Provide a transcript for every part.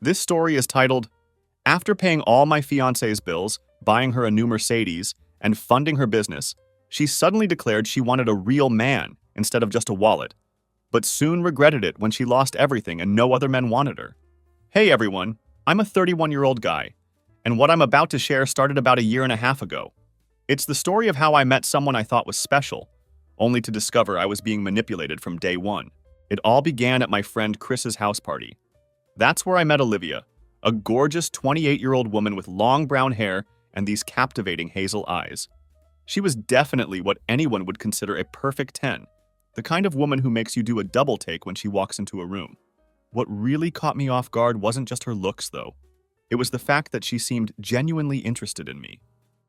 This story is titled, After Paying All My Fiancée's Bills, Buying Her a New Mercedes, and Funding Her Business, she suddenly declared she wanted a real man instead of just a wallet, but soon regretted it when she lost everything and no other men wanted her. Hey everyone, I'm a 31-year-old guy, and what I'm about to share started about a year and a half ago. It's the story of how I met someone I thought was special, only to discover I was being manipulated from day one. It all began at my friend Chris's house party. That's where I met Olivia, a gorgeous 28-year-old woman with long brown hair and these captivating hazel eyes. She was definitely what anyone would consider a perfect 10, the kind of woman who makes you do a double take when she walks into a room. What really caught me off guard wasn't just her looks, though. It was the fact that she seemed genuinely interested in me.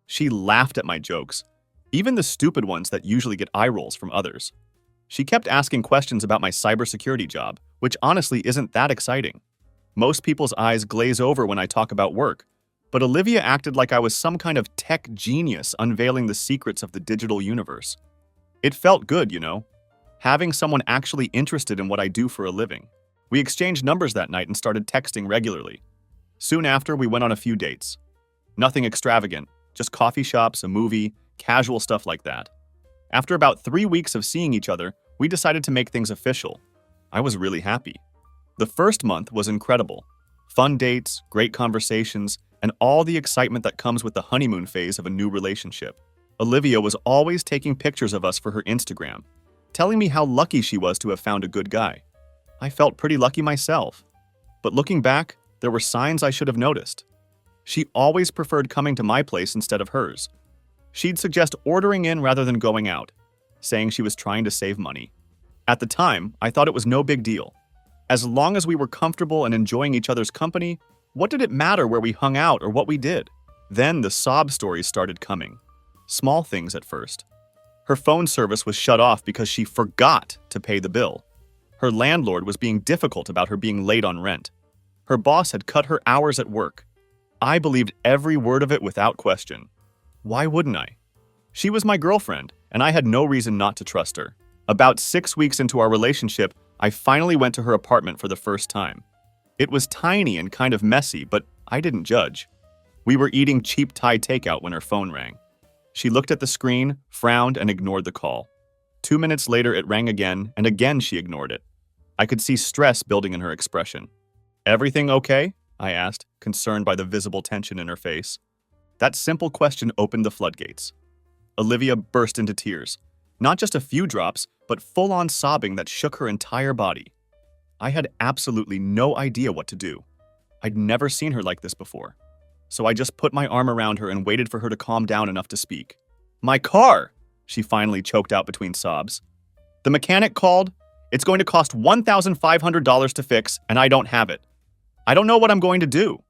She laughed at my jokes, even the stupid ones that usually get eye rolls from others. She kept asking questions about my cybersecurity job, which honestly isn't that exciting. Most people's eyes glaze over when I talk about work, but Olivia acted like I was some kind of tech genius unveiling the secrets of the digital universe. It felt good, having someone actually interested in what I do for a living. We exchanged numbers that night and started texting regularly. Soon after, we went on a few dates. Nothing extravagant, just coffee shops, a movie, casual stuff like that. After about 3 weeks of seeing each other, we decided to make things official. I was really happy. The first month was incredible. Fun dates, great conversations, and all the excitement that comes with the honeymoon phase of a new relationship. Olivia was always taking pictures of us for her Instagram, telling me how lucky she was to have found a good guy. I felt pretty lucky myself. But looking back, there were signs I should have noticed. She always preferred coming to my place instead of hers. She'd suggest ordering in rather than going out, saying she was trying to save money. At the time, I thought it was no big deal. As long as we were comfortable and enjoying each other's company, what did it matter where we hung out or what we did? Then the sob stories started coming. Small things at first. Her phone service was shut off because she forgot to pay the bill. Her landlord was being difficult about her being late on rent. Her boss had cut her hours at work. I believed every word of it without question. Why wouldn't I? She was my girlfriend, and I had no reason not to trust her. About 6 weeks into our relationship, I finally went to her apartment for the first time. It was tiny and kind of messy, but I didn't judge. We were eating cheap Thai takeout when her phone rang. She looked at the screen, frowned, and ignored the call. 2 minutes later, it rang again, and again she ignored it. I could see stress building in her expression. "Everything okay?" I asked, concerned by the visible tension in her face. That simple question opened the floodgates. Olivia burst into tears. Not just a few drops, but full-on sobbing that shook her entire body. I had absolutely no idea what to do. I'd never seen her like this before. So I just put my arm around her and waited for her to calm down enough to speak. "My car!" she finally choked out between sobs. "The mechanic called. It's going to cost $1,500 to fix, and I don't have it. I don't know what I'm going to do."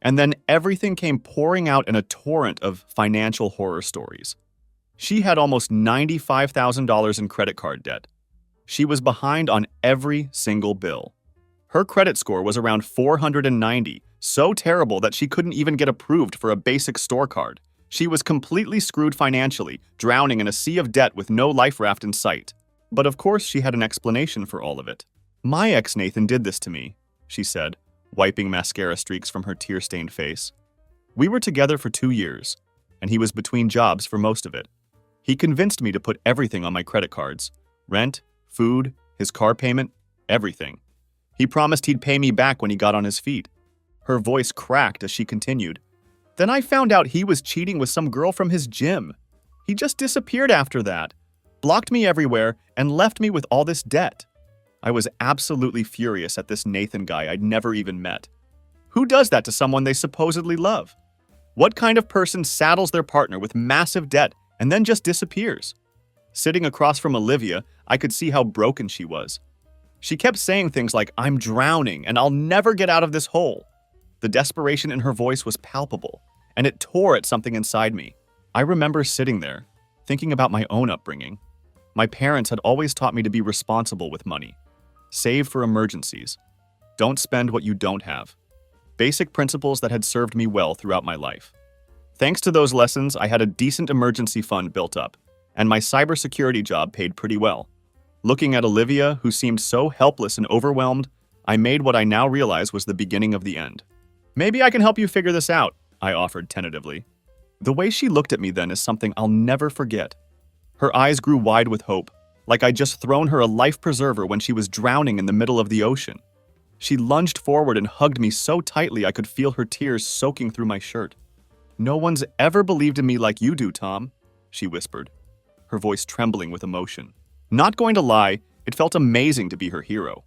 And then everything came pouring out in a torrent of financial horror stories. She had almost $95,000 in credit card debt. She was behind on every single bill. Her credit score was around 490, so terrible that she couldn't even get approved for a basic store card. She was completely screwed financially, drowning in a sea of debt with no life raft in sight. But of course she had an explanation for all of it. "My ex Nathan did this to me," she said, wiping mascara streaks from her tear-stained face. "We were together for 2 years, and he was between jobs for most of it. He convinced me to put everything on my credit cards. Rent, food, his car payment, everything. He promised he'd pay me back when he got on his feet." Her voice cracked as she continued. "Then I found out he was cheating with some girl from his gym. He just disappeared after that, blocked me everywhere, and left me with all this debt." I was absolutely furious at this Nathan guy I'd never even met. Who does that to someone they supposedly love? What kind of person saddles their partner with massive debt and then just disappears? Sitting across from Olivia, I could see how broken she was. She kept saying things like, "I'm drowning and I'll never get out of this hole." The desperation in her voice was palpable, and it tore at something inside me. I remember sitting there, thinking about my own upbringing. My parents had always taught me to be responsible with money. Save for emergencies. Don't spend what you don't have. Basic principles that had served me well throughout my life. Thanks to those lessons, I had a decent emergency fund built up, and my cybersecurity job paid pretty well. Looking at Olivia, who seemed so helpless and overwhelmed, I made what I now realize was the beginning of the end. Maybe I can help you figure this out, I offered tentatively. The way she looked at me then is something I'll never forget. Her eyes grew wide with hope, like I'd just thrown her a life preserver when she was drowning in the middle of the ocean. She lunged forward and hugged me so tightly I could feel her tears soaking through my shirt. "No one's ever believed in me like you do, Tom," she whispered, her voice trembling with emotion. Not going to lie, it felt amazing to be her hero.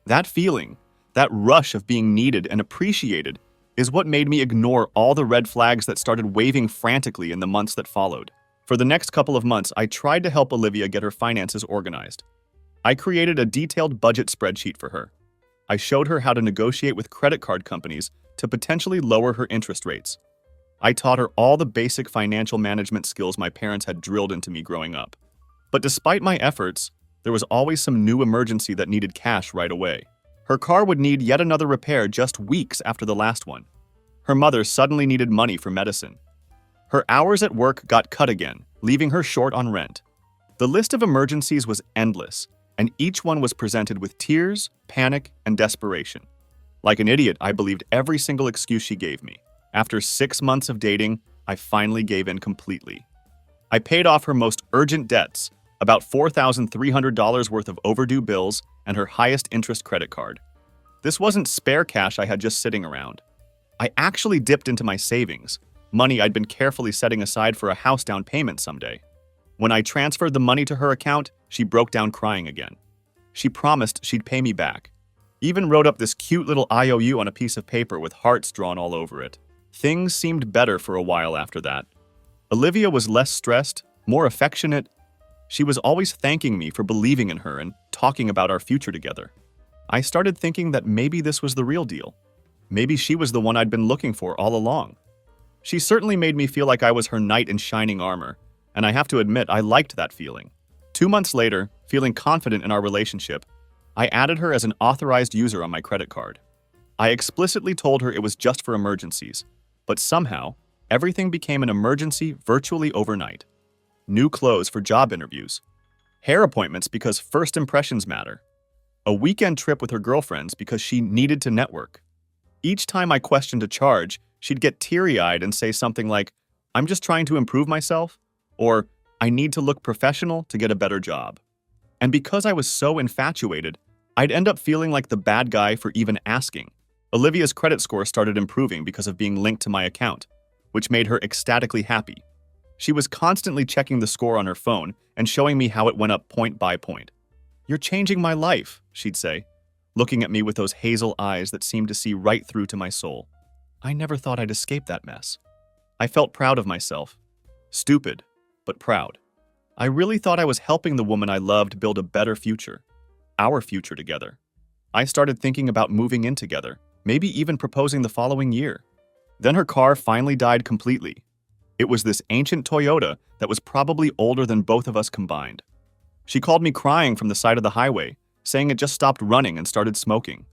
That feeling, that rush of being needed and appreciated, is what made me ignore all the red flags that started waving frantically in the months that followed. For the next couple of months, I tried to help Olivia get her finances organized. I created a detailed budget spreadsheet for her. I showed her how to negotiate with credit card companies to potentially lower her interest rates. I taught her all the basic financial management skills my parents had drilled into me growing up. But despite my efforts, there was always some new emergency that needed cash right away. Her car would need yet another repair just weeks after the last one. Her mother suddenly needed money for medicine. Her hours at work got cut again, leaving her short on rent. The list of emergencies was endless, and each one was presented with tears, panic, and desperation. Like an idiot, I believed every single excuse she gave me. After 6 months of dating, I finally gave in completely. I paid off her most urgent debts, about $4,300 worth of overdue bills and her highest interest credit card. This wasn't spare cash I had just sitting around. I actually dipped into my savings, money I'd been carefully setting aside for a house down payment someday. When I transferred the money to her account, she broke down crying again. She promised she'd pay me back. Even wrote up this cute little IOU on a piece of paper with hearts drawn all over it. Things seemed better for a while after that. Olivia was less stressed, more affectionate. She was always thanking me for believing in her and talking about our future together. I started thinking that maybe this was the real deal. Maybe she was the one I'd been looking for all along. She certainly made me feel like I was her knight in shining armor, and I have to admit I liked that feeling. 2 months later, feeling confident in our relationship, I added her as an authorized user on my credit card. I explicitly told her it was just for emergencies, but somehow, everything became an emergency virtually overnight. New clothes for job interviews, hair appointments because first impressions matter, a weekend trip with her girlfriends because she needed to network. Each time I questioned a charge, she'd get teary-eyed and say something like, "I'm just trying to improve myself," or "I need to look professional to get a better job." And because I was so infatuated, I'd end up feeling like the bad guy for even asking. Olivia's credit score started improving because of being linked to my account, which made her ecstatically happy. She was constantly checking the score on her phone and showing me how it went up point by point. "You're changing my life," she'd say, looking at me with those hazel eyes that seemed to see right through to my soul. I never thought I'd escape that mess. I felt proud of myself. Stupid, but proud. I really thought I was helping the woman I loved build a better future. Our future together. I started thinking about moving in together, maybe even proposing the following year. Then her car finally died completely. It was this ancient Toyota that was probably older than both of us combined. She called me crying from the side of the highway, saying it just stopped running and started smoking.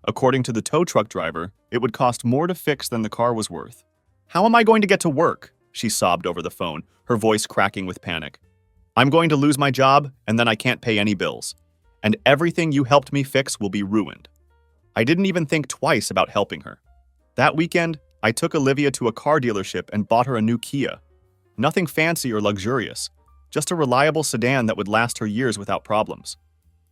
According to the tow truck driver, it would cost more to fix than the car was worth. "How am I going to get to work?" she sobbed over the phone, her voice cracking with panic. "I'm going to lose my job, and then I can't pay any bills. And everything you helped me fix will be ruined." I didn't even think twice about helping her. That weekend, I took Olivia to a car dealership and bought her a new Kia. Nothing fancy or luxurious, just a reliable sedan that would last her years without problems.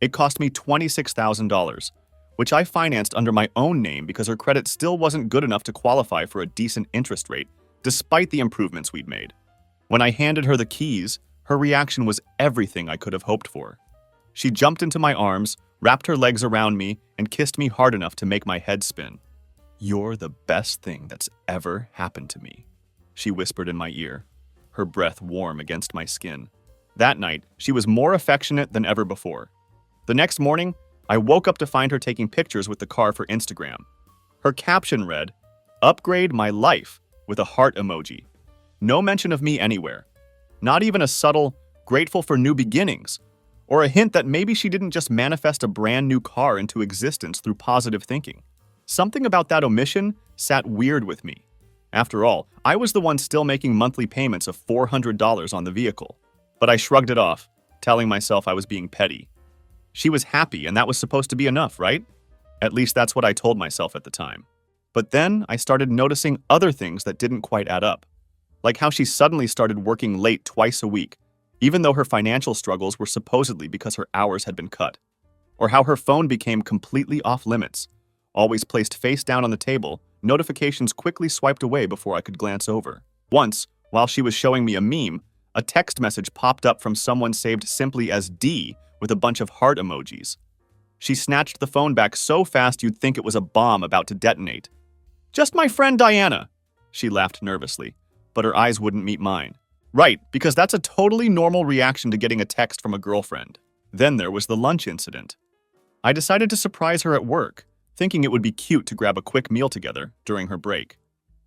It cost me $26,000, which I financed under my own name because her credit still wasn't good enough to qualify for a decent interest rate, despite the improvements we'd made. When I handed her the keys, her reaction was everything I could have hoped for. She jumped into my arms, wrapped her legs around me, and kissed me hard enough to make my head spin. "You're the best thing that's ever happened to me," she whispered in my ear, her breath warm against my skin. That night, she was more affectionate than ever before. The next morning, I woke up to find her taking pictures with the car for Instagram. Her caption read, "Upgrade my life," with a heart emoji. No mention of me anywhere. Not even a subtle, "grateful for new beginnings," or a hint that maybe she didn't just manifest a brand new car into existence through positive thinking. Something about that omission sat weird with me. After all, I was the one still making monthly payments of $400 on the vehicle. But I shrugged it off, telling myself I was being petty. She was happy, and that was supposed to be enough, right? At least that's what I told myself at the time. But then I started noticing other things that didn't quite add up. Like how she suddenly started working late twice a week, even though her financial struggles were supposedly because her hours had been cut. Or how her phone became completely off limits, always placed face down on the table, notifications quickly swiped away before I could glance over. Once, while she was showing me a meme, a text message popped up from someone saved simply as D with a bunch of heart emojis. She snatched the phone back so fast you'd think it was a bomb about to detonate. "Just my friend Diana," she laughed nervously, but her eyes wouldn't meet mine. Right, because that's a totally normal reaction to getting a text from a girlfriend. Then there was the lunch incident. I decided to surprise her at work, thinking it would be cute to grab a quick meal together during her break.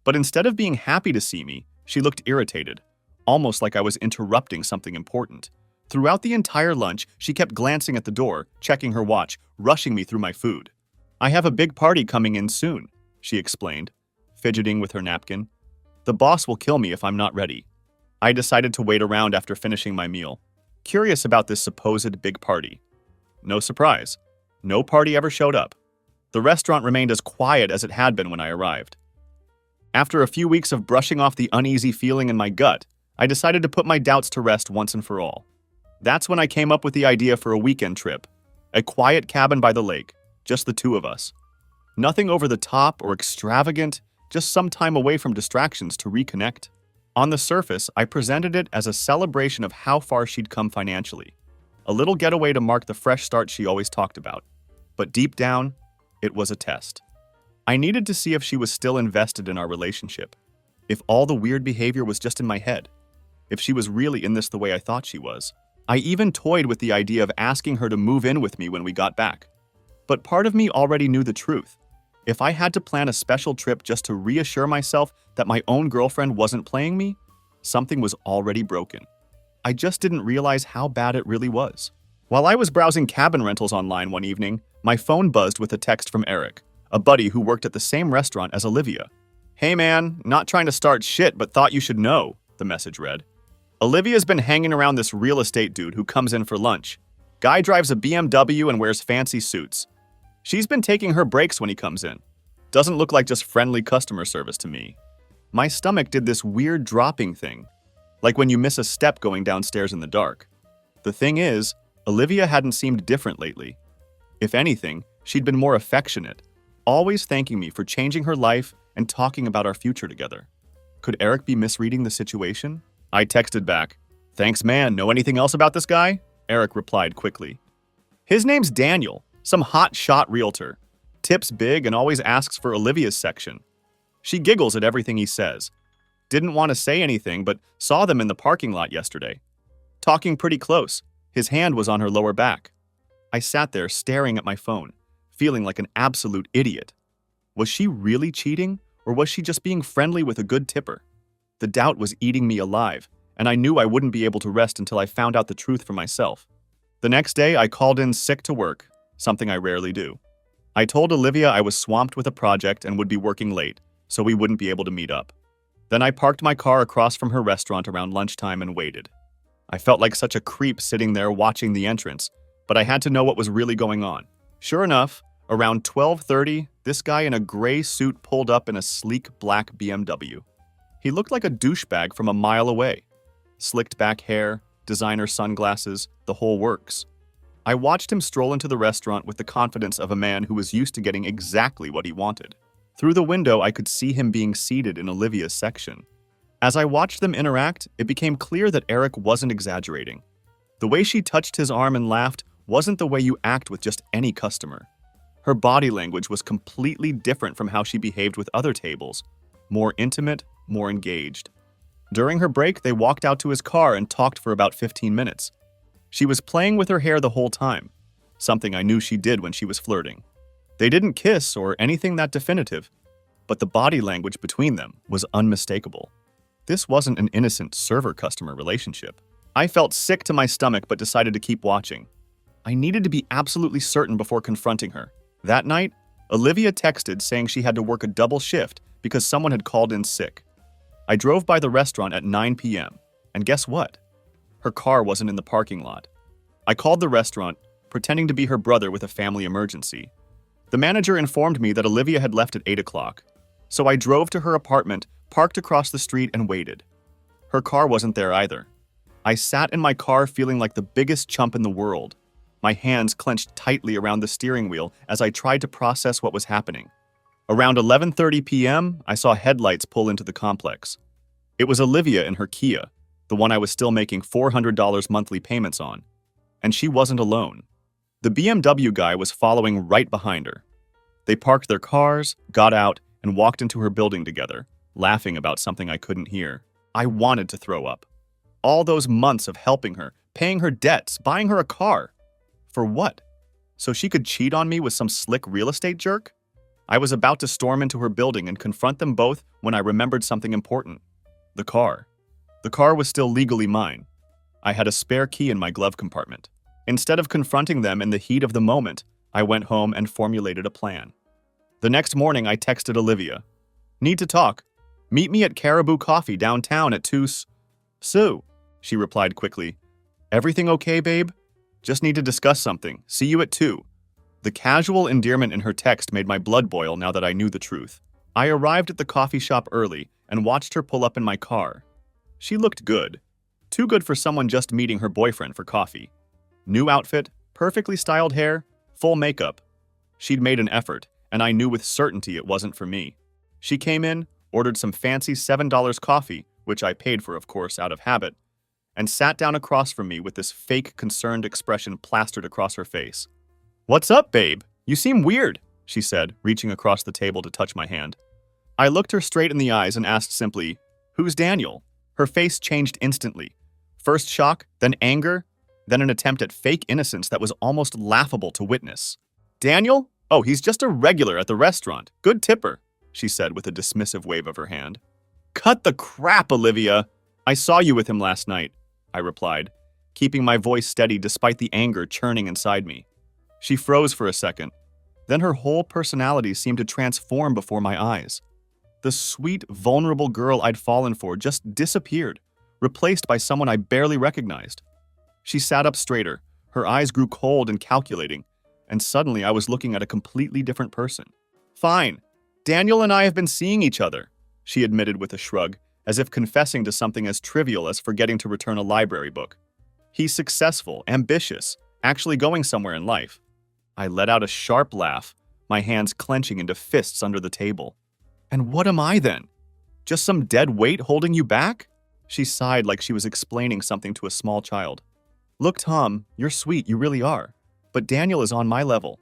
But instead of being happy to see me, she looked irritated, almost like I was interrupting something important. Throughout the entire lunch, she kept glancing at the door, checking her watch, rushing me through my food. "I have a big party coming in soon," she explained, fidgeting with her napkin. "The boss will kill me if I'm not ready." I decided to wait around after finishing my meal, curious about this supposed big party. No surprise, no party ever showed up. The restaurant remained as quiet as it had been when I arrived. After a few weeks of brushing off the uneasy feeling in my gut, I decided to put my doubts to rest once and for all. That's when I came up with the idea for a weekend trip, a quiet cabin by the lake, just the two of us. Nothing over the top or extravagant, just some time away from distractions to reconnect. On the surface, I presented it as a celebration of how far she'd come financially, a little getaway to mark the fresh start she always talked about. But deep down, it was a test. I needed to see if she was still invested in our relationship, if all the weird behavior was just in my head, if she was really in this the way I thought she was. I even toyed with the idea of asking her to move in with me when we got back. But part of me already knew the truth. If I had to plan a special trip just to reassure myself that my own girlfriend wasn't playing me, something was already broken. I just didn't realize how bad it really was. While I was browsing cabin rentals online one evening, my phone buzzed with a text from Eric, a buddy who worked at the same restaurant as Olivia. "Hey man, not trying to start shit, but thought you should know," the message read. "Olivia's been hanging around this real estate dude who comes in for lunch. Guy drives a BMW and wears fancy suits. She's been taking her breaks when he comes in. Doesn't look like just friendly customer service to me." My stomach did this weird dropping thing, like when you miss a step going downstairs in the dark. The thing is, Olivia hadn't seemed different lately. If anything, she'd been more affectionate, always thanking me for changing her life and talking about our future together. Could Eric be misreading the situation? I texted back, "Thanks man, know anything else about this guy?" Eric replied quickly. "His name's Daniel, some hot shot realtor. Tips big and always asks for Olivia's section." She giggles at everything he says. Didn't want to say anything, but saw them in the parking lot yesterday. Talking pretty close. His hand was on her lower back. I sat there staring at my phone, feeling like an absolute idiot. Was she really cheating, or was she just being friendly with a good tipper? The doubt was eating me alive, and I knew I wouldn't be able to rest until I found out the truth for myself. The next day, I called in sick to work, something I rarely do. I told Olivia I was swamped with a project and would be working late, so we wouldn't be able to meet up. Then I parked my car across from her restaurant around lunchtime and waited. I felt like such a creep sitting there watching the entrance, but I had to know what was really going on. Sure enough, around 12:30, this guy in a gray suit pulled up in a sleek black BMW. He looked like a douchebag from a mile away. Slicked back hair, designer sunglasses, the whole works. I watched him stroll into the restaurant with the confidence of a man who was used to getting exactly what he wanted. Through the window, I could see him being seated in Olivia's section. As I watched them interact, it became clear that Eric wasn't exaggerating. The way she touched his arm and laughed wasn't the way you act with just any customer. Her body language was completely different from how she behaved with other tables. More intimate, more engaged. During her break, they walked out to his car and talked for about 15 minutes. She was playing with her hair the whole time, something I knew she did when she was flirting. They didn't kiss or anything that definitive, but the body language between them was unmistakable. This wasn't an innocent server-customer relationship. I felt sick to my stomach but decided to keep watching. I needed to be absolutely certain before confronting her. That night, Olivia texted saying she had to work a double shift because someone had called in sick. I drove by the restaurant at 9 p.m., and guess what? Her car wasn't in the parking lot. I called the restaurant, pretending to be her brother with a family emergency. The manager informed me that Olivia had left at 8 o'clock, so I drove to her apartment, parked across the street, and waited. Her car wasn't there either. I sat in my car feeling like the biggest chump in the world, my hands clenched tightly around the steering wheel as I tried to process what was happening. Around 11:30 p.m., I saw headlights pull into the complex. It was Olivia in her Kia, the one I was still making $400 monthly payments on. And she wasn't alone. The BMW guy was following right behind her. They parked their cars, got out, and walked into her building together, laughing about something I couldn't hear. I wanted to throw up. All those months of helping her, paying her debts, buying her a car. For what? So she could cheat on me with some slick real estate jerk? I was about to storm into her building and confront them both when I remembered something important. The car. The car was still legally mine. I had a spare key in my glove compartment. Instead of confronting them in the heat of the moment, I went home and formulated a plan. The next morning, I texted Olivia. "Need to talk. Meet me at Caribou Coffee downtown at 2 Sue." She replied quickly. "Everything okay, babe? Just need to discuss something. See you at 2. The casual endearment in her text made my blood boil now that I knew the truth. I arrived at the coffee shop early and watched her pull up in my car. She looked good. Too good for someone just meeting her boyfriend for coffee. New outfit, perfectly styled hair, full makeup. She'd made an effort, and I knew with certainty it wasn't for me. She came in, ordered some fancy $7 coffee, which I paid for, of course, out of habit, and sat down across from me with this fake concerned expression plastered across her face. "What's up, babe? You seem weird," she said, reaching across the table to touch my hand. I looked her straight in the eyes and asked simply, "Who's Daniel?" Her face changed instantly. First shock, then anger, then an attempt at fake innocence that was almost laughable to witness. "Daniel? Oh, he's just a regular at the restaurant. Good tipper," she said with a dismissive wave of her hand. "Cut the crap, Olivia! I saw you with him last night," I replied, keeping my voice steady despite the anger churning inside me. She froze for a second. Then her whole personality seemed to transform before my eyes. The sweet, vulnerable girl I'd fallen for just disappeared, replaced by someone I barely recognized. She sat up straighter, her eyes grew cold and calculating, and suddenly I was looking at a completely different person. "Fine. Daniel and I have been seeing each other," she admitted with a shrug, as if confessing to something as trivial as forgetting to return a library book. "He's successful, ambitious, actually going somewhere in life." I let out a sharp laugh, my hands clenching into fists under the table. "And what am I then? Just some dead weight holding you back?" She sighed like she was explaining something to a small child. "Look, Tom, you're sweet, you really are. But Daniel is on my level.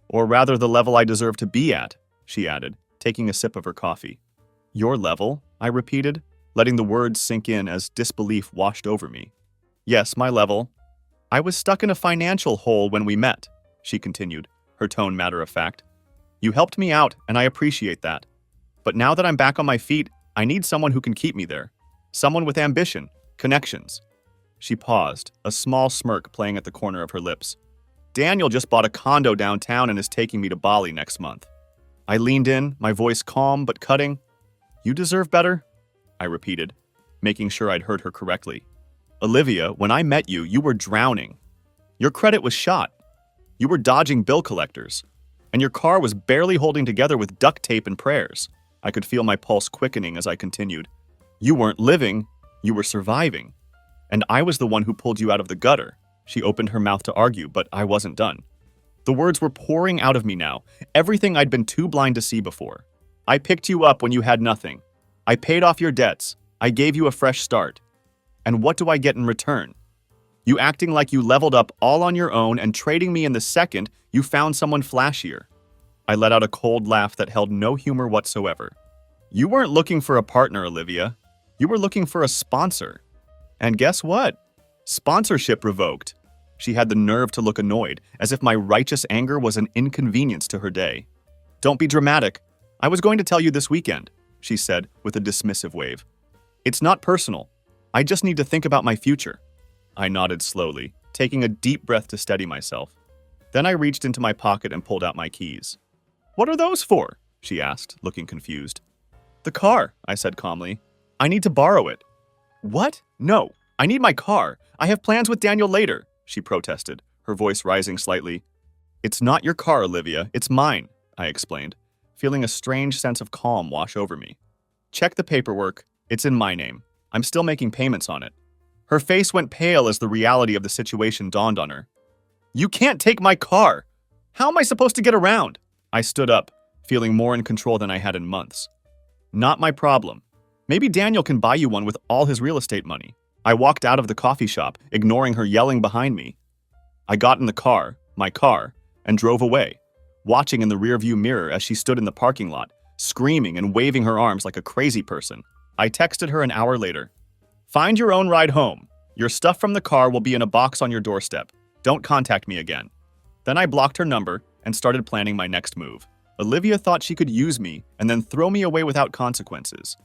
Or rather the level I deserve to be at," she added, taking a sip of her coffee. "Your level?" I repeated, letting the words sink in as disbelief washed over me. "Yes, my level. I was stuck in a financial hole when we met," she continued, her tone matter-of-fact. "You helped me out, and I appreciate that. But now that I'm back on my feet, I need someone who can keep me there. Someone with ambition, connections." She paused, a small smirk playing at the corner of her lips. "Daniel just bought a condo downtown and is taking me to Bali next month." I leaned in, my voice calm but cutting. "You deserve better," I repeated, making sure I'd heard her correctly. "Olivia, when I met you, you were drowning. Your credit was shot. You were dodging bill collectors. And your car was barely holding together with duct tape and prayers." I could feel my pulse quickening as I continued. "You weren't living, you were surviving. And I was the one who pulled you out of the gutter." She opened her mouth to argue, but I wasn't done. The words were pouring out of me now, everything I'd been too blind to see before. "I picked you up when you had nothing. I paid off your debts. I gave you a fresh start. And what do I get in return? You acting like you leveled up all on your own and trading me in the second you found someone flashier." I let out a cold laugh that held no humor whatsoever. "You weren't looking for a partner, Olivia. You were looking for a sponsor. And guess what? Sponsorship revoked." She had the nerve to look annoyed, as if my righteous anger was an inconvenience to her day. "Don't be dramatic. I was going to tell you this weekend," she said with a dismissive wave. "It's not personal. I just need to think about my future." I nodded slowly, taking a deep breath to steady myself. Then I reached into my pocket and pulled out my keys. "What are those for?" she asked, looking confused. "The car," I said calmly. "I need to borrow it." "What? No, I need my car. I have plans with Daniel later," she protested, her voice rising slightly. It's not your car, Olivia. It's mine, I explained, feeling a strange sense of calm wash over me. Check the paperwork. It's in my name. I'm still making payments on it. Her face went pale as the reality of the situation dawned on her. You can't take my car! How am I supposed to get around? I stood up, feeling more in control than I had in months. Not my problem. Maybe Daniel can buy you one with all his real estate money. I walked out of the coffee shop, ignoring her yelling behind me. I got in the car, my car, and drove away, watching in the rearview mirror as she stood in the parking lot, screaming and waving her arms like a crazy person. I texted her an hour later. Find your own ride home. Your stuff from the car will be in a box on your doorstep. Don't contact me again. Then I blocked her number and started planning my next move. Olivia thought she could use me and then throw me away without consequences.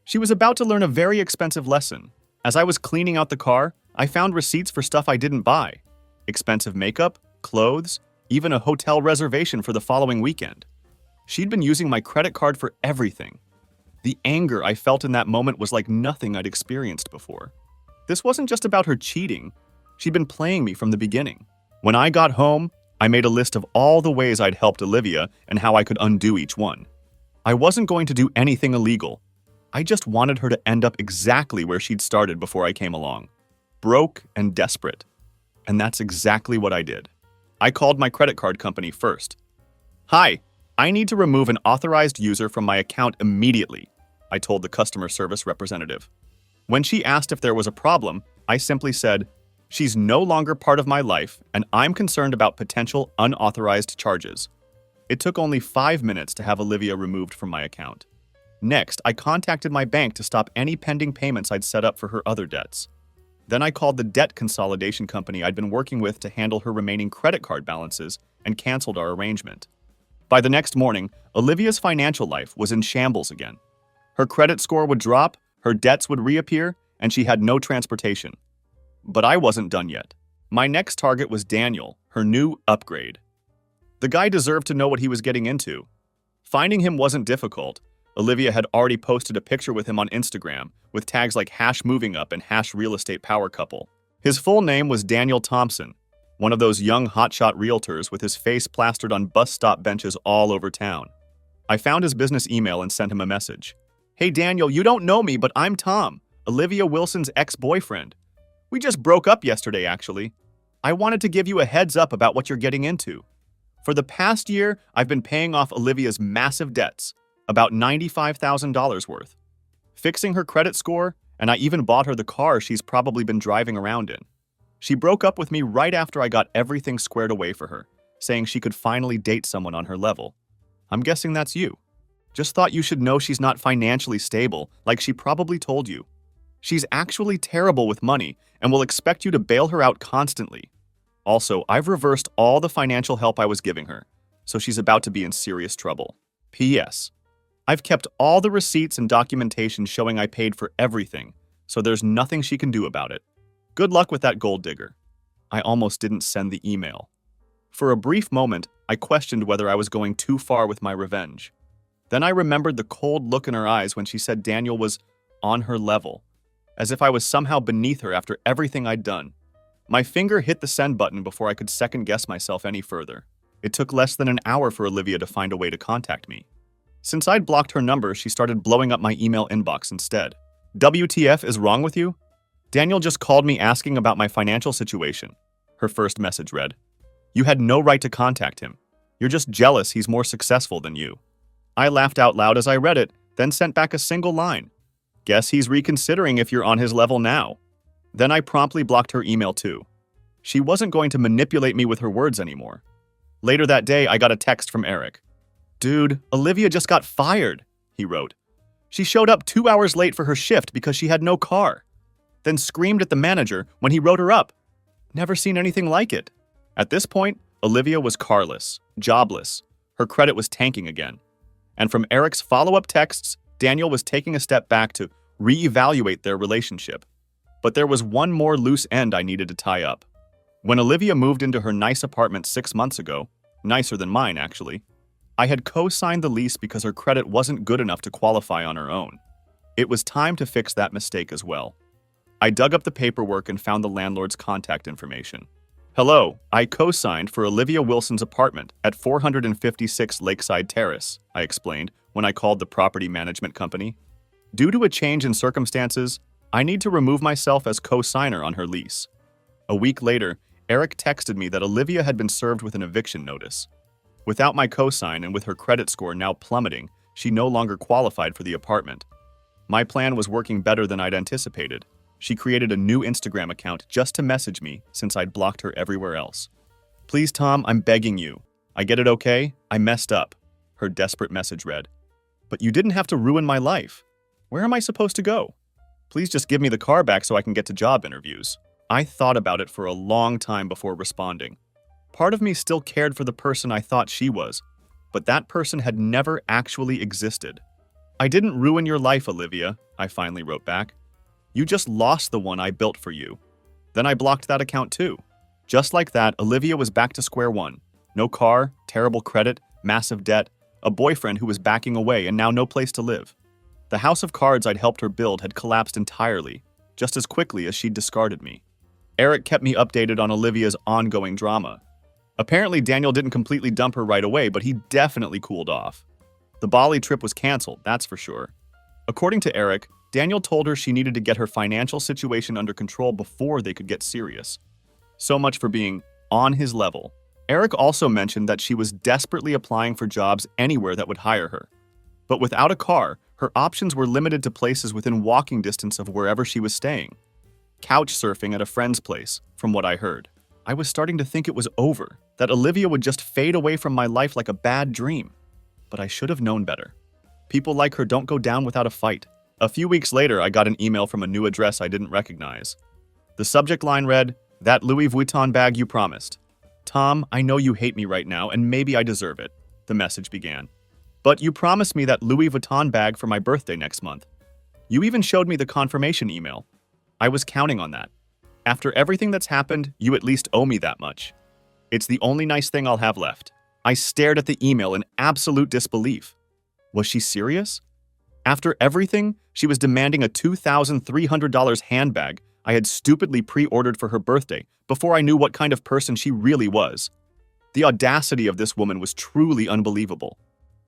She was about to learn a very expensive lesson. As I was cleaning out the car, I found receipts for stuff I didn't buy. Expensive makeup, clothes, even a hotel reservation for the following weekend. She'd been using my credit card for everything. The anger I felt in that moment was like nothing I'd experienced before. This wasn't just about her cheating. She'd been playing me from the beginning. When I got home, I made a list of all the ways I'd helped Olivia and how I could undo each one. I wasn't going to do anything illegal. I just wanted her to end up exactly where she'd started before I came along. Broke and desperate. And that's exactly what I did. I called my credit card company first. Hi, I need to remove an authorized user from my account immediately, I told the customer service representative. When she asked if there was a problem, I simply said, she's no longer part of my life and I'm concerned about potential unauthorized charges. It took only 5 minutes to have Olivia removed from my account. Next, I contacted my bank to stop any pending payments I'd set up for her other debts. Then I called the debt consolidation company I'd been working with to handle her remaining credit card balances and canceled our arrangement. By the next morning, Olivia's financial life was in shambles again. Her credit score would drop, her debts would reappear, and she had no transportation. But I wasn't done yet. My next target was Daniel, her new upgrade. The guy deserved to know what he was getting into. Finding him wasn't difficult. Olivia had already posted a picture with him on Instagram, with tags like #moving up and #real-estate-power-couple. His full name was Daniel Thompson, one of those young hotshot realtors with his face plastered on bus stop benches all over town. I found his business email and sent him a message. Hey Daniel, you don't know me, but I'm Tom, Olivia Wilson's ex-boyfriend. We just broke up yesterday, actually. I wanted to give you a heads up about what you're getting into. For the past year, I've been paying off Olivia's massive debts, about $95,000 worth, fixing her credit score, and I even bought her the car she's probably been driving around in. She broke up with me right after I got everything squared away for her, saying she could finally date someone on her level. I'm guessing that's you. Just thought you should know she's not financially stable, like she probably told you. She's actually terrible with money and will expect you to bail her out constantly. Also, I've reversed all the financial help I was giving her, so she's about to be in serious trouble. P.S. I've kept all the receipts and documentation showing I paid for everything, so there's nothing she can do about it. Good luck with that gold digger. I almost didn't send the email. For a brief moment, I questioned whether I was going too far with my revenge. Then I remembered the cold look in her eyes when she said Daniel was on her level, as if I was somehow beneath her after everything I'd done. My finger hit the send button before I could second-guess myself any further. It took less than an hour for Olivia to find a way to contact me. Since I'd blocked her number, she started blowing up my email inbox instead. WTF is wrong with you? Daniel just called me asking about my financial situation. Her first message read, You had no right to contact him. You're just jealous he's more successful than you. I laughed out loud as I read it, then sent back a single line. Guess he's reconsidering if you're on his level now. Then I promptly blocked her email too. She wasn't going to manipulate me with her words anymore. Later that day, I got a text from Eric. Dude, Olivia just got fired, he wrote. She showed up 2 hours late for her shift because she had no car. Then screamed at the manager when he wrote her up. Never seen anything like it. At this point, Olivia was carless, jobless. Her credit was tanking again. And from Eric's follow-up texts, Daniel was taking a step back to reevaluate their relationship. But there was one more loose end I needed to tie up. When Olivia moved into her nice apartment 6 months ago, nicer than mine actually, I had co-signed the lease because her credit wasn't good enough to qualify on her own. It was time to fix that mistake as well. I dug up the paperwork and found the landlord's contact information. Hello, I co-signed for Olivia Wilson's apartment at 456 Lakeside Terrace, I explained when I called the property management company. Due to a change in circumstances, I need to remove myself as co-signer on her lease. A week later, Eric texted me that Olivia had been served with an eviction notice. Without my co-sign and with her credit score now plummeting, she no longer qualified for the apartment. My plan was working better than I'd anticipated. She created a new Instagram account just to message me since I'd blocked her everywhere else. Please, Tom, I'm begging you. I get it, okay? I messed up, her desperate message read. But you didn't have to ruin my life. Where am I supposed to go? Please just give me the car back so I can get to job interviews. I thought about it for a long time before responding. Part of me still cared for the person I thought she was, but that person had never actually existed. I didn't ruin your life, Olivia, I finally wrote back. You just lost the one I built for you. Then I blocked that account too. Just like that, Olivia was back to square one. No car, terrible credit, massive debt, a boyfriend who was backing away and now no place to live. The house of cards I'd helped her build had collapsed entirely, just as quickly as she'd discarded me. Eric kept me updated on Olivia's ongoing drama. Apparently, Daniel didn't completely dump her right away, but he definitely cooled off. The Bali trip was canceled, that's for sure. According to Eric, Daniel told her she needed to get her financial situation under control before they could get serious. So much for being on his level. Eric also mentioned that she was desperately applying for jobs anywhere that would hire her. But without a car, her options were limited to places within walking distance of wherever she was staying. Couch surfing at a friend's place, from what I heard. I was starting to think it was over, that Olivia would just fade away from my life like a bad dream. But I should have known better. People like her don't go down without a fight. A few weeks later, I got an email from a new address I didn't recognize. The subject line read, "That Louis Vuitton bag you promised." Tom, I know you hate me right now, and maybe I deserve it, the message began. But you promised me that Louis Vuitton bag for my birthday next month. You even showed me the confirmation email. I was counting on that. After everything that's happened, you at least owe me that much. It's the only nice thing I'll have left. I stared at the email in absolute disbelief. Was she serious? After everything, she was demanding a $2,300 handbag I had stupidly pre-ordered for her birthday before I knew what kind of person she really was. The audacity of this woman was truly unbelievable.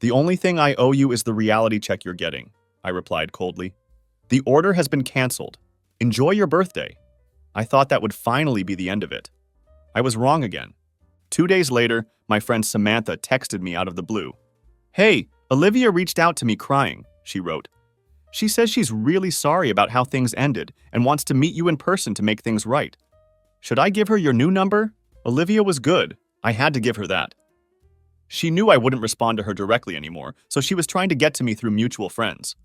The only thing I owe you is the reality check you're getting, I replied coldly. The order has been canceled. Enjoy your birthday. I thought that would finally be the end of it. I was wrong again. 2 days later, my friend Samantha texted me out of the blue. Hey, Olivia reached out to me crying, she wrote. She says she's really sorry about how things ended and wants to meet you in person to make things right. Should I give her your new number? Olivia was good. I had to give her that. She knew I wouldn't respond to her directly anymore, so she was trying to get to me through mutual friends.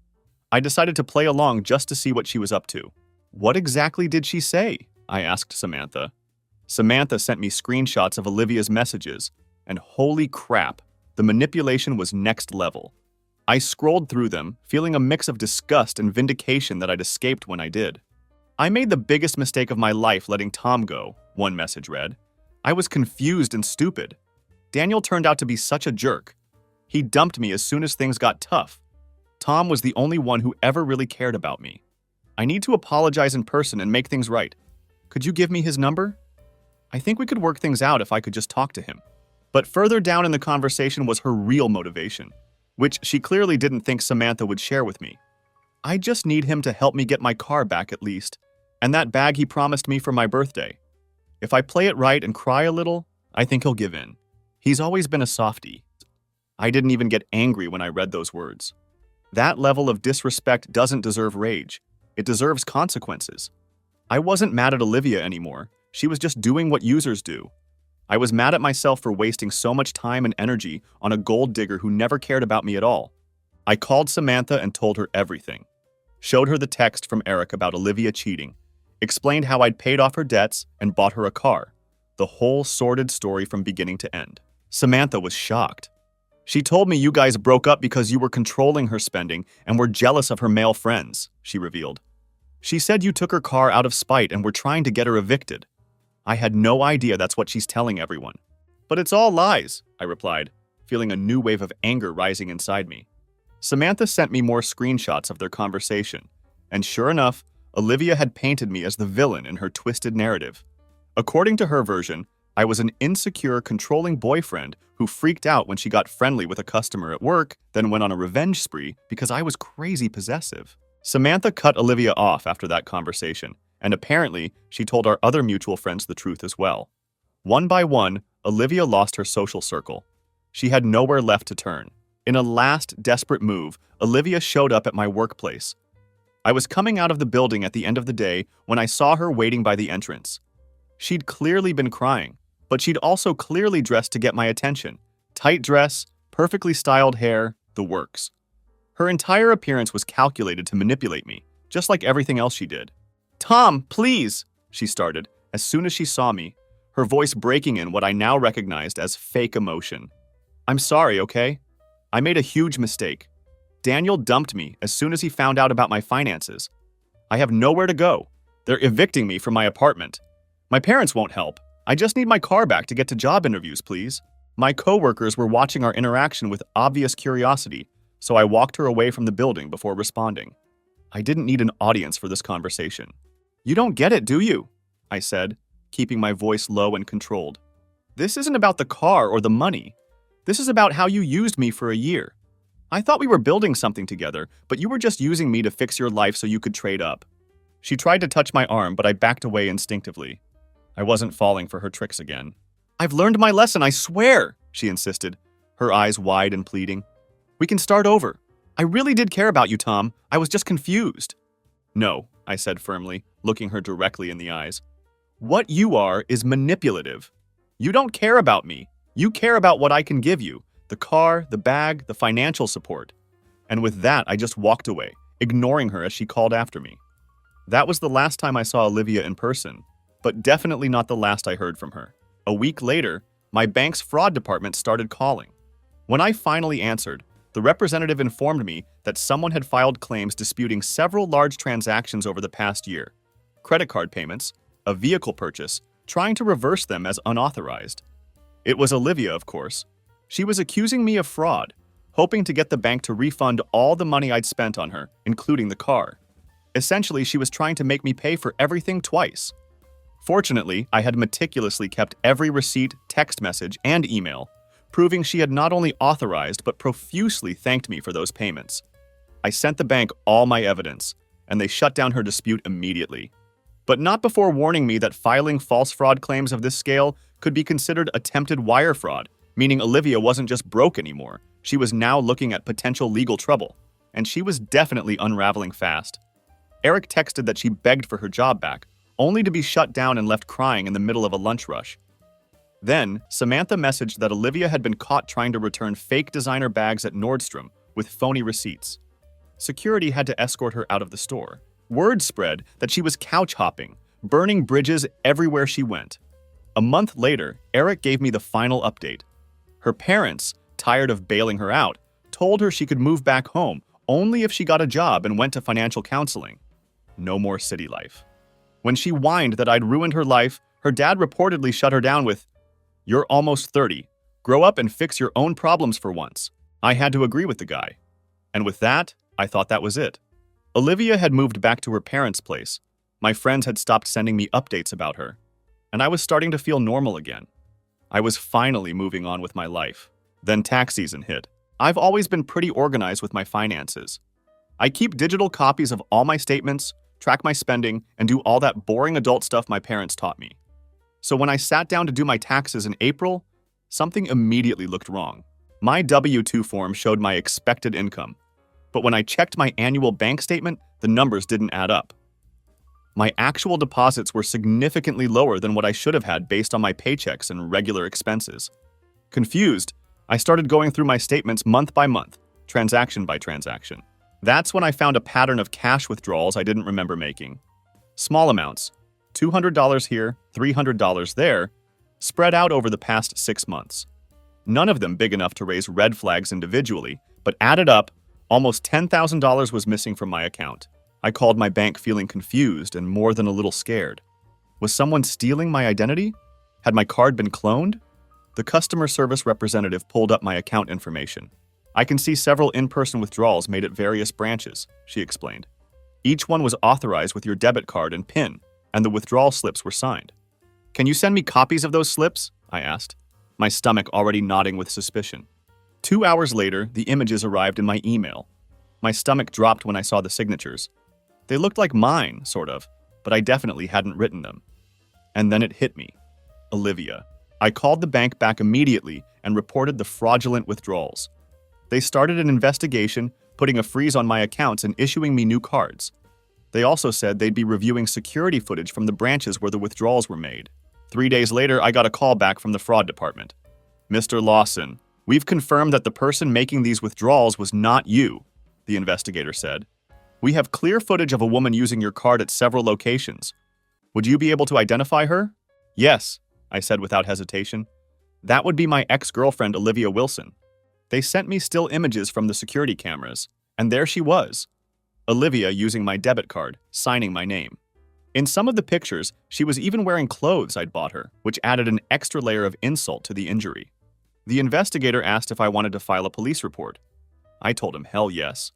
I decided to play along just to see what she was up to. What exactly did she say? I asked Samantha. Samantha sent me screenshots of Olivia's messages, and holy crap, the manipulation was next level. I scrolled through them, feeling a mix of disgust and vindication that I'd escaped when I did. I made the biggest mistake of my life letting Tom go, one message read. I was confused and stupid. Daniel turned out to be such a jerk. He dumped me as soon as things got tough. Tom was the only one who ever really cared about me. I need to apologize in person and make things right. Could you give me his number? I think we could work things out if I could just talk to him. But further down in the conversation was her real motivation, which she clearly didn't think Samantha would share with me. I just need him to help me get my car back at least, and that bag he promised me for my birthday. If I play it right and cry a little, I think he'll give in. He's always been a softie. I didn't even get angry when I read those words. That level of disrespect doesn't deserve rage. It deserves consequences. I wasn't mad at Olivia anymore. She was just doing what users do. I was mad at myself for wasting so much time and energy on a gold digger who never cared about me at all. I called Samantha and told her everything. Showed her the text from Eric about Olivia cheating. Explained how I'd paid off her debts and bought her a car. The whole sordid story from beginning to end. Samantha was shocked. She told me you guys broke up because you were controlling her spending and were jealous of her male friends, she revealed. She said you took her car out of spite and were trying to get her evicted. I had no idea that's what she's telling everyone. But it's all lies, I replied, feeling a new wave of anger rising inside me. Samantha sent me more screenshots of their conversation, and sure enough, Olivia had painted me as the villain in her twisted narrative. According to her version, I was an insecure, controlling boyfriend who freaked out when she got friendly with a customer at work, then went on a revenge spree because I was crazy possessive. Samantha cut Olivia off after that conversation, and apparently she told our other mutual friends the truth as well. One by one, Olivia lost her social circle. She had nowhere left to turn. In a last desperate move, Olivia showed up at my workplace. I was coming out of the building at the end of the day when I saw her waiting by the entrance. She'd clearly been crying, but she'd also clearly dressed to get my attention. Tight dress, perfectly styled hair, the works. Her entire appearance was calculated to manipulate me, just like everything else she did. "Tom, please," she started, as soon as she saw me, her voice breaking in what I now recognized as fake emotion. "I'm sorry, okay? I made a huge mistake. Daniel dumped me as soon as he found out about my finances. I have nowhere to go. They're evicting me from my apartment. My parents won't help. I just need my car back to get to job interviews, please." My coworkers were watching our interaction with obvious curiosity, so I walked her away from the building before responding. I didn't need an audience for this conversation. "You don't get it, do you?" I said, keeping my voice low and controlled. "This isn't about the car or the money. This is about how you used me for a year. I thought we were building something together, but you were just using me to fix your life so you could trade up." She tried to touch my arm, but I backed away instinctively. I wasn't falling for her tricks again. "I've learned my lesson, I swear," she insisted, her eyes wide and pleading. "We can start over. I really did care about you, Tom. I was just confused." "No," I said firmly, looking her directly in the eyes. "What you are is manipulative. You don't care about me. You care about what I can give you, the car, the bag, the financial support." And with that, I just walked away, ignoring her as she called after me. That was the last time I saw Olivia in person, but definitely not the last I heard from her. A week later, my bank's fraud department started calling. When I finally answered, the representative informed me that someone had filed claims disputing several large transactions over the past year, credit card payments, a vehicle purchase, trying to reverse them as unauthorized. It was Olivia, of course. She was accusing me of fraud, hoping to get the bank to refund all the money I'd spent on her, including the car. Essentially, she was trying to make me pay for everything twice. Fortunately, I had meticulously kept every receipt, text message, and email, proving she had not only authorized but profusely thanked me for those payments. I sent the bank all my evidence, and they shut down her dispute immediately. But not before warning me that filing false fraud claims of this scale could be considered attempted wire fraud, meaning Olivia wasn't just broke anymore, she was now looking at potential legal trouble, and she was definitely unraveling fast. Eric texted that she begged for her job back, only to be shut down and left crying in the middle of a lunch rush. Then, Samantha messaged that Olivia had been caught trying to return fake designer bags at Nordstrom with phony receipts. Security had to escort her out of the store. Word spread that she was couch hopping, burning bridges everywhere she went. A month later, Eric gave me the final update. Her parents, tired of bailing her out, told her she could move back home only if she got a job and went to financial counseling. No more city life. When she whined that I'd ruined her life, her dad reportedly shut her down with, "You're almost 30. Grow up and fix your own problems for once." I had to agree with the guy. And with that, I thought that was it. Olivia had moved back to her parents' place. My friends had stopped sending me updates about her, and I was starting to feel normal again. I was finally moving on with my life. Then tax season hit. I've always been pretty organized with my finances. I keep digital copies of all my statements, track my spending, and do all that boring adult stuff my parents taught me. So when I sat down to do my taxes in April, something immediately looked wrong. My W-2 form showed my expected income, but when I checked my annual bank statement, the numbers didn't add up. My actual deposits were significantly lower than what I should have had based on my paychecks and regular expenses. Confused, I started going through my statements month by month, transaction by transaction. That's when I found a pattern of cash withdrawals I didn't remember making. Small amounts, $200 here, $300 there, spread out over the past 6 months. None of them big enough to raise red flags individually, but added up, almost $10,000 was missing from my account. I called my bank feeling confused and more than a little scared. Was someone stealing my identity? Had my card been cloned? The customer service representative pulled up my account information. "I can see several in-person withdrawals made at various branches," she explained. "Each one was authorized with your debit card and PIN, and the withdrawal slips were signed." Can you send me copies of those slips? I asked, my stomach already nodding with suspicion. 2 hours later, the images arrived in my email. My stomach dropped when I saw the signatures. They looked like mine, sort of, but I definitely hadn't written them. And then it hit me. Olivia. I called the bank back immediately and reported the fraudulent withdrawals. They started an investigation, putting a freeze on my accounts and issuing me new cards. They also said they'd be reviewing security footage from the branches where the withdrawals were made. 3 days later, I got a call back from the fraud department. Mr. Lawson, we've confirmed that the person making these withdrawals was not you, the investigator said. We have clear footage of a woman using your card at several locations. Would you be able to identify her? Yes, I said without hesitation. That would be my ex-girlfriend, Olivia Wilson. They sent me still images from the security cameras, and there she was. Olivia using my debit card, signing my name. In some of the pictures, she was even wearing clothes I'd bought her, which added an extra layer of insult to the injury. The investigator asked if I wanted to file a police report. I told him hell yes.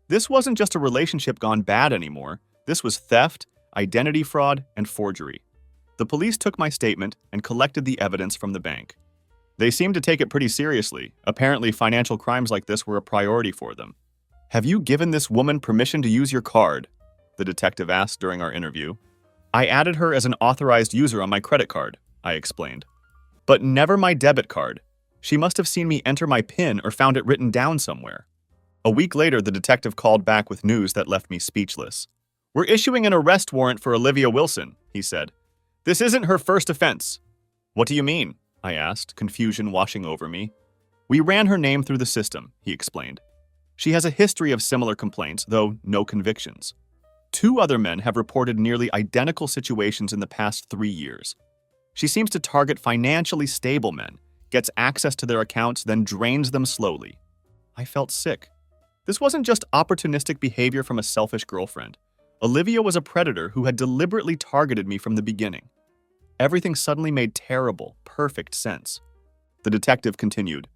This wasn't just a relationship gone bad anymore. This was theft, identity fraud, and forgery. The police took my statement and collected the evidence from the bank. They seemed to take it pretty seriously. Apparently, financial crimes like this were a priority for them. Have you given this woman permission to use your card? The detective asked during our interview. I added her as an authorized user on my credit card, I explained. But never my debit card. She must have seen me enter my PIN or found it written down somewhere. A week later, the detective called back with news that left me speechless. We're issuing an arrest warrant for Olivia Wilson, he said. This isn't her first offense. What do you mean? I asked, confusion washing over me. We ran her name through the system, he explained. She has a history of similar complaints, though no convictions. 2 other men have reported nearly identical situations in the past 3 years. She seems to target financially stable men, gets access to their accounts, then drains them slowly. I felt sick. This wasn't just opportunistic behavior from a selfish girlfriend. Olivia was a predator who had deliberately targeted me from the beginning. Everything suddenly made terrible, perfect sense. The detective continued.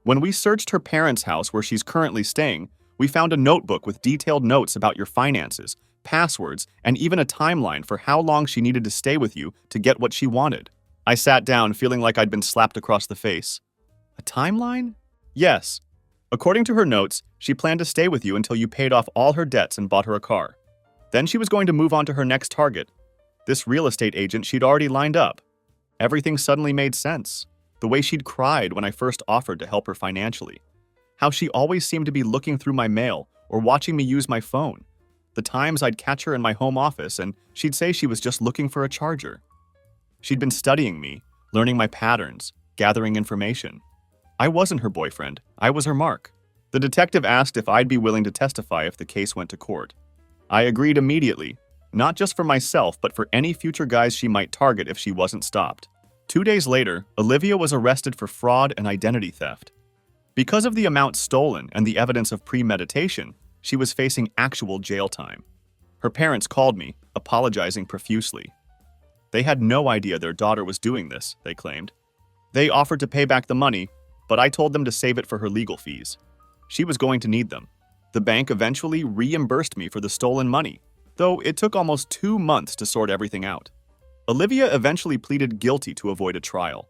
When we searched her parents' house where she's currently staying, we found a notebook with detailed notes about your finances, passwords, and even a timeline for how long she needed to stay with you to get what she wanted. I sat down, feeling like I'd been slapped across the face. A timeline? Yes. According to her notes, she planned to stay with you until you paid off all her debts and bought her a car. Then she was going to move on to her next target. This real estate agent she'd already lined up. Everything suddenly made sense. The way she'd cried when I first offered to help her financially. How she always seemed to be looking through my mail or watching me use my phone. The times I'd catch her in my home office and she'd say she was just looking for a charger. She'd been studying me, learning my patterns, gathering information. I wasn't her boyfriend. I was her mark. The detective asked if I'd be willing to testify if the case went to court. I agreed immediately. Not just for myself, but for any future guys she might target if she wasn't stopped. 2 days later, Olivia was arrested for fraud and identity theft. Because of the amount stolen and the evidence of premeditation, she was facing actual jail time. Her parents called me, apologizing profusely. They had no idea their daughter was doing this, they claimed. They offered to pay back the money, but I told them to save it for her legal fees. She was going to need them. The bank eventually reimbursed me for the stolen money, though it took almost 2 months to sort everything out. Olivia eventually pleaded guilty to avoid a trial.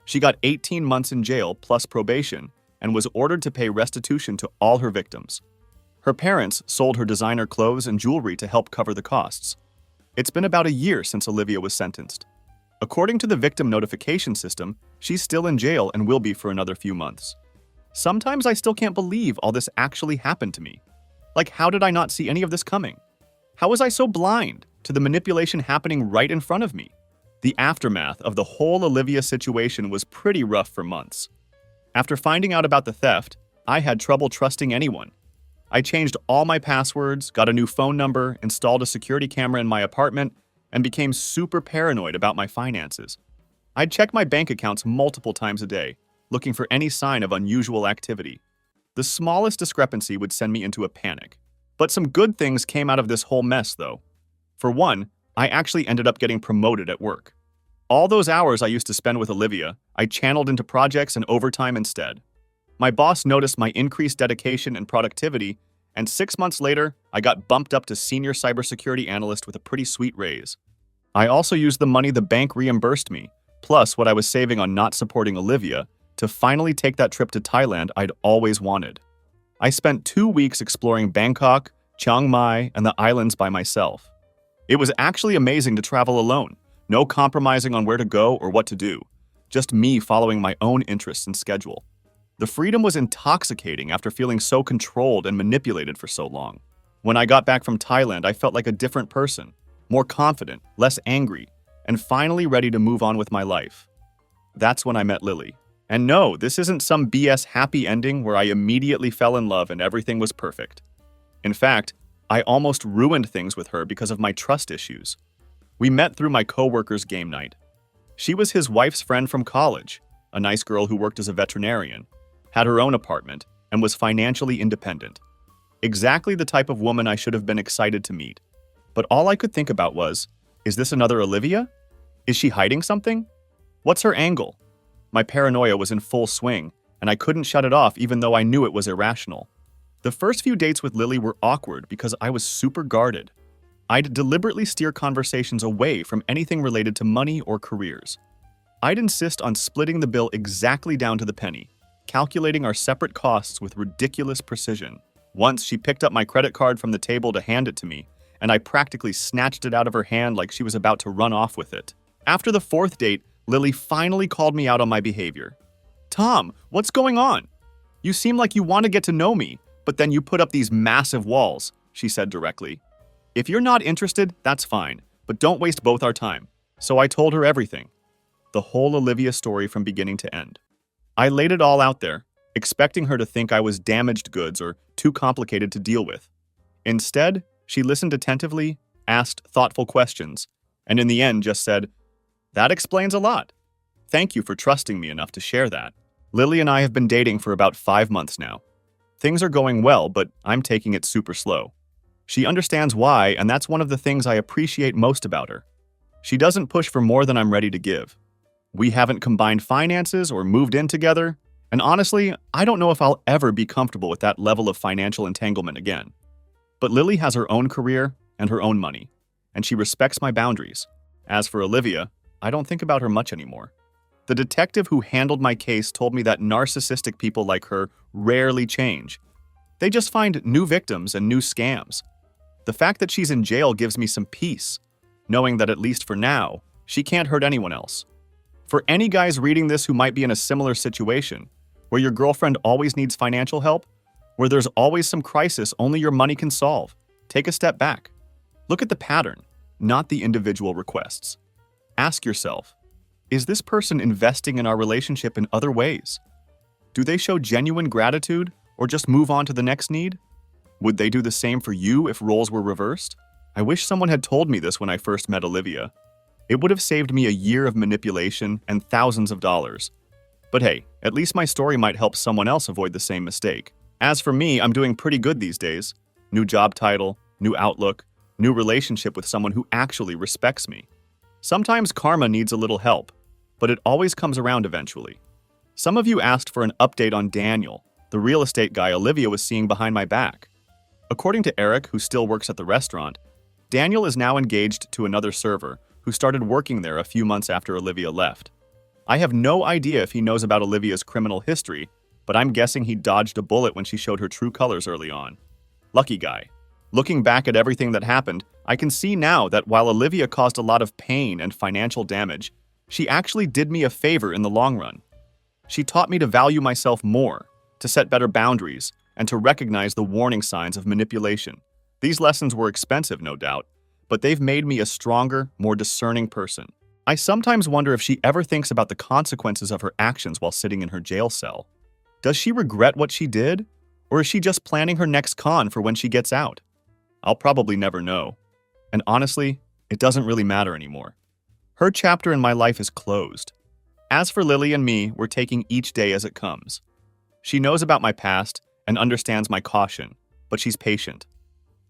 She got 18 months in jail plus probation and was ordered to pay restitution to all her victims. Her parents sold her designer clothes and jewelry to help cover the costs. It's been about a year since Olivia was sentenced. According to the victim notification system, she's still in jail and will be for another few months. Sometimes I still can't believe all this actually happened to me. Like, how did I not see any of this coming? How was I so blind to the manipulation happening right in front of me? The aftermath of the whole Olivia situation was pretty rough for months. After finding out about the theft, I had trouble trusting anyone. I changed all my passwords, got a new phone number, installed a security camera in my apartment, and became super paranoid about my finances. I'd check my bank accounts multiple times a day, looking for any sign of unusual activity. The smallest discrepancy would send me into a panic. But some good things came out of this whole mess, though. For one, I actually ended up getting promoted at work. All those hours I used to spend with Olivia, I channeled into projects and overtime instead. My boss noticed my increased dedication and productivity, and 6 months later, I got bumped up to senior cybersecurity analyst with a pretty sweet raise. I also used the money the bank reimbursed me, plus what I was saving on not supporting Olivia, to finally take that trip to Thailand I'd always wanted. I spent 2 weeks exploring Bangkok, Chiang Mai, and the islands by myself. It was actually amazing to travel alone, no compromising on where to go or what to do, just me following my own interests and schedule. The freedom was intoxicating after feeling so controlled and manipulated for so long. When I got back from Thailand, I felt like a different person, more confident, less angry, and finally ready to move on with my life. That's when I met Lily. And no, this isn't some BS happy ending where I immediately fell in love and everything was perfect. In fact, I almost ruined things with her because of my trust issues. We met through my coworker's game night. She was his wife's friend from college, a nice girl who worked as a veterinarian, had her own apartment, and was financially independent. Exactly the type of woman I should have been excited to meet. But all I could think about was, is this another Olivia? Is she hiding something? What's her angle? My paranoia was in full swing, and I couldn't shut it off even though I knew it was irrational. The first few dates with Lily were awkward because I was super guarded. I'd deliberately steer conversations away from anything related to money or careers. I'd insist on splitting the bill exactly down to the penny, calculating our separate costs with ridiculous precision. Once she picked up my credit card from the table to hand it to me, and I practically snatched it out of her hand like she was about to run off with it. After the 4th date, Lily finally called me out on my behavior. "Tom, what's going on? You seem like you want to get to know me, but then you put up these massive walls," she said directly. "If you're not interested, that's fine, but don't waste both our time." So I told her everything. The whole Olivia story from beginning to end. I laid it all out there, expecting her to think I was damaged goods or too complicated to deal with. Instead, she listened attentively, asked thoughtful questions, and in the end just said, "That explains a lot. Thank you for trusting me enough to share that." Lily and I have been dating for about 5 months now. Things are going well, but I'm taking it super slow. She understands why, and that's one of the things I appreciate most about her. She doesn't push for more than I'm ready to give. We haven't combined finances or moved in together, and honestly, I don't know if I'll ever be comfortable with that level of financial entanglement again. But Lily has her own career and her own money, and she respects my boundaries. As for Olivia, I don't think about her much anymore. The detective who handled my case told me that narcissistic people like her rarely change. They just find new victims and new scams. The fact that she's in jail gives me some peace, knowing that at least for now, she can't hurt anyone else. For any guys reading this who might be in a similar situation, where your girlfriend always needs financial help, where there's always some crisis only your money can solve, take a step back. Look at the pattern, not the individual requests. Ask yourself, is this person investing in our relationship in other ways? Do they show genuine gratitude or just move on to the next need? Would they do the same for you if roles were reversed? I wish someone had told me this when I first met Olivia. It would have saved me a year of manipulation and thousands of dollars. But hey, at least my story might help someone else avoid the same mistake. As for me, I'm doing pretty good these days. New job title, new outlook, new relationship with someone who actually respects me. Sometimes karma needs a little help, but it always comes around eventually. Some of you asked for an update on Daniel, the real estate guy Olivia was seeing behind my back. According to Eric, who still works at the restaurant, Daniel is now engaged to another server who started working there a few months after Olivia left. I have no idea if he knows about Olivia's criminal history, but I'm guessing he dodged a bullet when she showed her true colors early on. Lucky guy. Looking back at everything that happened, I can see now that while Olivia caused a lot of pain and financial damage, she actually did me a favor in the long run. She taught me to value myself more, to set better boundaries, and to recognize the warning signs of manipulation. These lessons were expensive, no doubt, but they've made me a stronger, more discerning person. I sometimes wonder if she ever thinks about the consequences of her actions while sitting in her jail cell. Does she regret what she did, or is she just planning her next con for when she gets out? I'll probably never know. And honestly, it doesn't really matter anymore. Her chapter in my life is closed. As for Lily and me, we're taking each day as it comes. She knows about my past and understands my caution, but she's patient.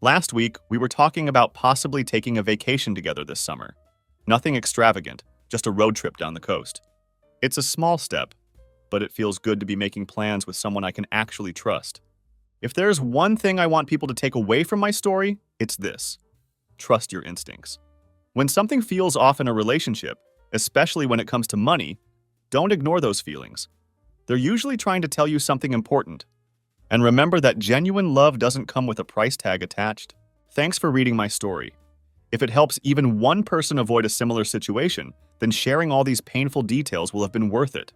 Last week, we were talking about possibly taking a vacation together this summer. Nothing extravagant, just a road trip down the coast. It's a small step, but it feels good to be making plans with someone I can actually trust. If there's one thing I want people to take away from my story, it's this: trust your instincts. When something feels off in a relationship, especially when it comes to money, don't ignore those feelings. They're usually trying to tell you something important. And remember that genuine love doesn't come with a price tag attached. Thanks for reading my story. If it helps even one person avoid a similar situation, then sharing all these painful details will have been worth it.